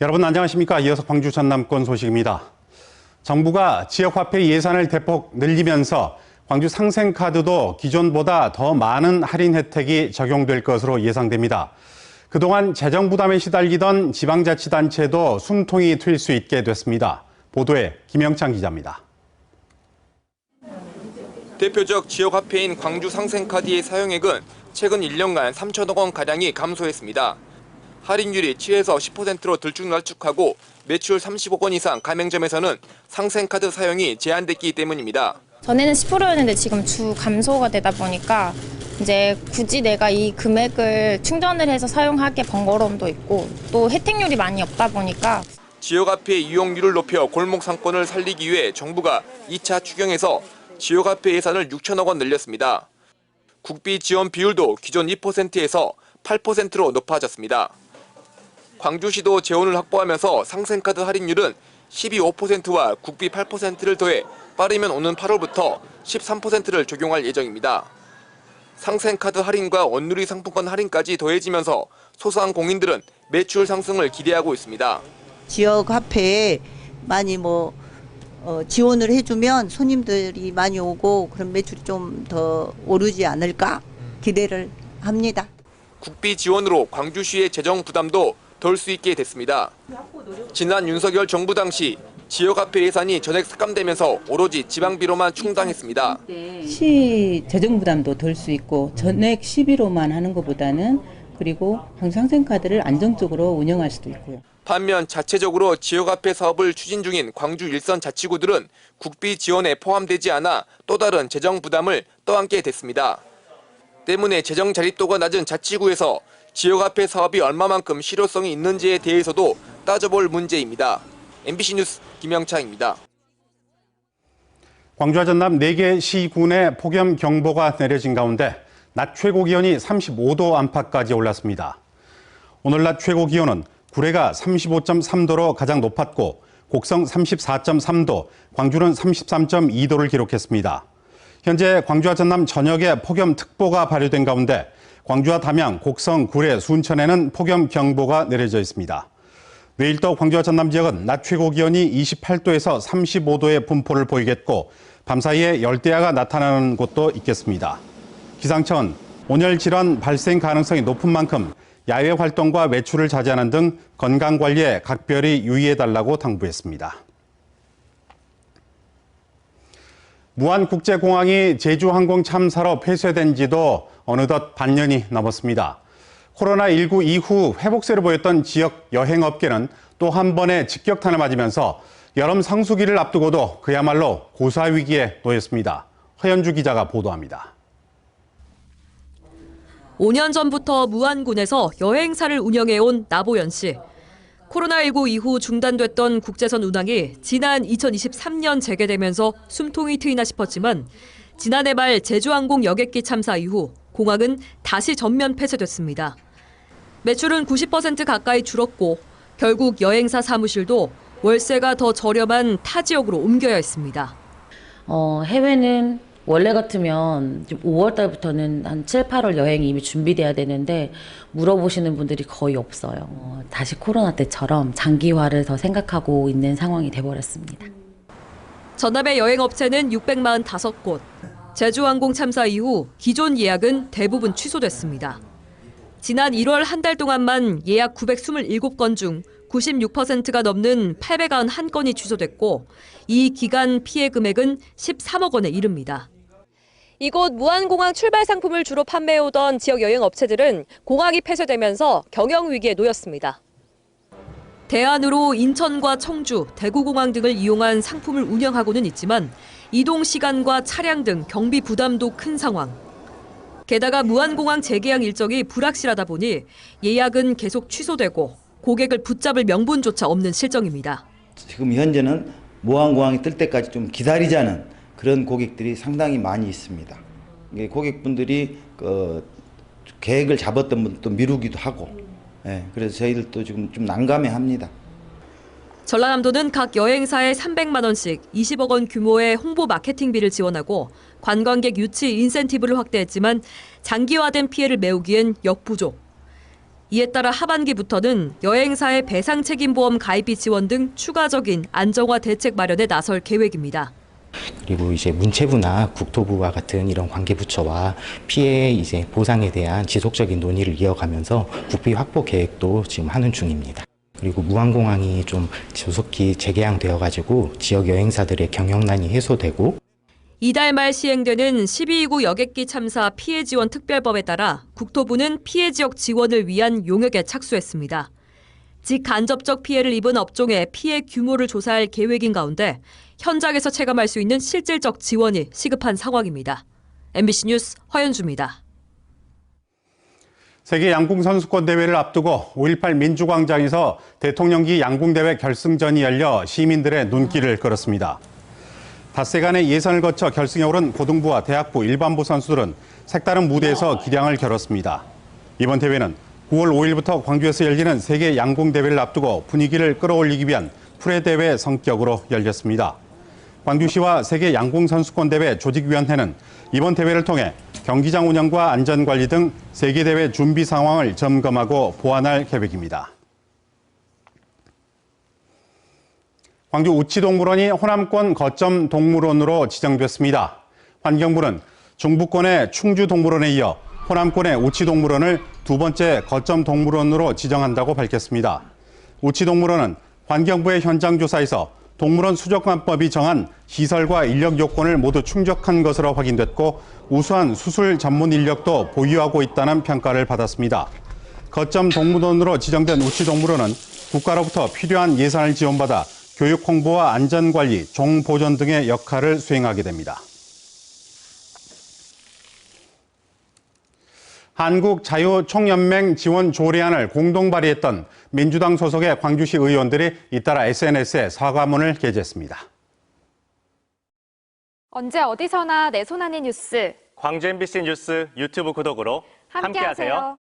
여러분 안녕하십니까? 이어서 광주 전남권 소식입니다. 정부가 지역화폐 예산을 대폭 늘리면서 광주 상생카드도 기존보다 더 많은 할인 혜택이 적용될 것으로 예상됩니다. 그동안 재정 부담에 시달리던 지방자치단체도 숨통이 트일 수 있게 됐습니다. 보도에 김영창 기자입니다. 대표적 지역화폐인 광주 상생카드의 사용액은 최근 1년간 3천억 원가량이 감소했습니다. 할인율이 7에서 10%로 들쭉날쭉하고 매출 30억 원 이상 가맹점에서는 상생카드 사용이 제한됐기 때문입니다. 전에는 10%였는데 지금 주 감소가 되다 보니까 이제 굳이 내가 이 금액을 충전을 해서 사용하기에 번거로움도 있고 또 혜택률이 많이 없다 보니까 지역화폐 이용률을 높여 골목 상권을 살리기 위해 정부가 2차 추경에서 지역화폐 예산을 6천억 원 늘렸습니다. 국비 지원 비율도 기존 2%에서 8%로 높아졌습니다. 광주시도 재원을 확보하면서 상생카드 할인율은 12.5%와 국비 8%를 더해 빠르면 오는 8월부터 13%를 적용할 예정입니다. 상생카드 할인과 온누리 상품권 할인까지 더해지면서 소상공인들은 매출 상승을 기대하고 있습니다. 지역 화폐에 많이 지원을 해주면 손님들이 많이 오고 그런 매출이 좀 더 오르지 않을까 기대를 합니다. 국비 지원으로 광주시의 재정 부담도 덜 수 있게 됐습니다. 지난 윤석열 정부 당시 지역화폐 예산이 전액 삭감되면서 오로지 지방비로만 충당했습니다. 시 재정 부담도 덜 수 있고 전액 시비로만 하는 것보다는 그리고 상생카드를 안정적으로 운영할 수도 있고요. 반면 자체적으로 지역화폐 사업을 추진 중인 광주 일선 자치구들은 국비 지원에 포함되지 않아 또 다른 재정 부담을 떠안게 됐습니다. 때문에 재정 자립도가 낮은 자치구에서 지역화폐 사업이 얼마만큼 실효성이 있는지에 대해서도 따져볼 문제입니다. MBC 뉴스 김영창입니다. 광주와 전남 4개 시군에 폭염 경보가 내려진 가운데 낮 최고 기온이 35도 안팎까지 올랐습니다. 오늘 낮 최고 기온은 구례가 35.3도로 가장 높았고 곡성 34.3도, 광주는 33.2도를 기록했습니다. 현재 광주와 전남 전역에 폭염특보가 발효된 가운데 광주와 담양, 곡성, 구례, 순천에는 폭염 경보가 내려져 있습니다. 내일도 광주와 전남 지역은 낮 최고 기온이 28도에서 35도의 분포를 보이겠고 밤사이에 열대야가 나타나는 곳도 있겠습니다. 기상청은 온열 질환 발생 가능성이 높은 만큼 야외 활동과 외출을 자제하는 등 건강관리에 각별히 유의해달라고 당부했습니다. 무안국제공항이 제주항공 참사로 폐쇄된 지도 어느덧 반년이 넘었습니다. 코로나19 이후 회복세를 보였던 지역 여행업계는 또 한 번의 직격탄을 맞으면서 여름 성수기를 앞두고도 그야말로 고사위기에 놓였습니다. 허연주 기자가 보도합니다. 5년 전부터 무안군에서 여행사를 운영해온 나보연 씨. 코로나19 이후 중단됐던 국제선 운항이 지난 2023년 재개되면서 숨통이 트이나 싶었지만 지난해 말 제주항공 여객기 참사 이후 공항은 다시 전면 폐쇄됐습니다. 매출은 90% 가까이 줄었고 결국 여행사 사무실도 월세가 더 저렴한 타 지역으로 옮겨야 했습니다. 해외는 원래 같으면 5월 달부터는 한 7, 8월 여행이 이미 준비돼야 되는데 물어보시는 분들이 거의 없어요. 다시 코로나 때처럼 장기화를 더 생각하고 있는 상황이 돼버렸습니다. 전남의 여행업체는 645곳. 제주항공 참사 이후 기존 예약은 대부분 취소됐습니다. 지난 1월 한 달 동안만 예약 927건 중 96%가 넘는 891건이 취소됐고 이 기간 피해 금액은 13억 원에 이릅니다. 이곳 무안공항 출발 상품을 주로 판매해오던 지역 여행 업체들은 공항이 폐쇄되면서 경영 위기에 놓였습니다. 대안으로 인천과 청주, 대구공항 등을 이용한 상품을 운영하고는 있지만 이동 시간과 차량 등 경비 부담도 큰 상황. 게다가 무안공항 재개항 일정이 불확실하다 보니 예약은 계속 취소되고 고객을 붙잡을 명분조차 없는 실정입니다. 지금 현재는 무안공항이 뜰 때까지 좀 기다리자는 그런 고객들이 상당히 많이 있습니다. 고객분들이 계획을 잡았던 분도 미루기도 하고, 그래서 저희들도 지금 좀 난감해합니다. 전라남도는 각 여행사에 300만 원씩 20억 원 규모의 홍보 마케팅비를 지원하고 관광객 유치 인센티브를 확대했지만 장기화된 피해를 메우기엔 역부족. 이에 따라 하반기부터는 여행사의 배상 책임 보험 가입비 지원 등 추가적인 안정화 대책 마련에 나설 계획입니다. 그리고 이제 문체부나 국토부와 같은 이런 관계부처와 피해 이제 보상에 대한 지속적인 논의를 이어가면서 국비 확보 계획도 지금 하는 중입니다. 그리고 무안공항이 좀 조속히 재개항되어가지고 지역 여행사들의 경영난이 해소되고 이달 말 시행되는 12.29 여객기 참사 피해 지원 특별법에 따라 국토부는 피해 지역 지원을 위한 용역에 착수했습니다. 직간접적 피해를 입은 업종의 피해 규모를 조사할 계획인 가운데 현장에서 체감할 수 있는 실질적 지원이 시급한 상황입니다. MBC 뉴스 허연주입니다. 세계 양궁 선수권 대회를 앞두고 5.18 민주광장에서 대통령기 양궁대회 결승전이 열려 시민들의 눈길을 끌었습니다. 닷새간의 예선을 거쳐 결승에 오른 고등부와 대학부, 일반부 선수들은 색다른 무대에서 기량을 겨뤘습니다. 이번 대회는 9월 5일부터 광주에서 열리는 세계 양궁 대회를 앞두고 분위기를 끌어올리기 위한 프레대회 성격으로 열렸습니다. 광주시와 세계 양궁 선수권 대회 조직위원회는 이번 대회를 통해 경기장 운영과 안전관리 등 세계대회 준비 상황을 점검하고 보완할 계획입니다. 광주 우치동물원이 호남권 거점 동물원으로 지정됐습니다. 환경부는 중부권의 충주동물원에 이어 호남권의 우치동물원을 두 번째 거점 동물원으로 지정한다고 밝혔습니다. 우치동물원은 환경부의 현장 조사에서 동물원 수족관법이 정한 시설과 인력 요건을 모두 충족한 것으로 확인됐고 우수한 수술 전문 인력도 보유하고 있다는 평가를 받았습니다. 거점 동물원으로 지정된 우치동물원은 국가로부터 필요한 예산을 지원받아 교육 홍보와 안전관리, 종보존 등의 역할을 수행하게 됩니다. 한국자유총연맹 지원 조례안을 공동 발의했던 민주당 소속의 광주시 의원들이 잇따라 SNS에 사과문을 게재했습니다. 언제 어디서나 내 손 안의 뉴스. 광주 MBC 뉴스 유튜브 구독으로 함께하세요.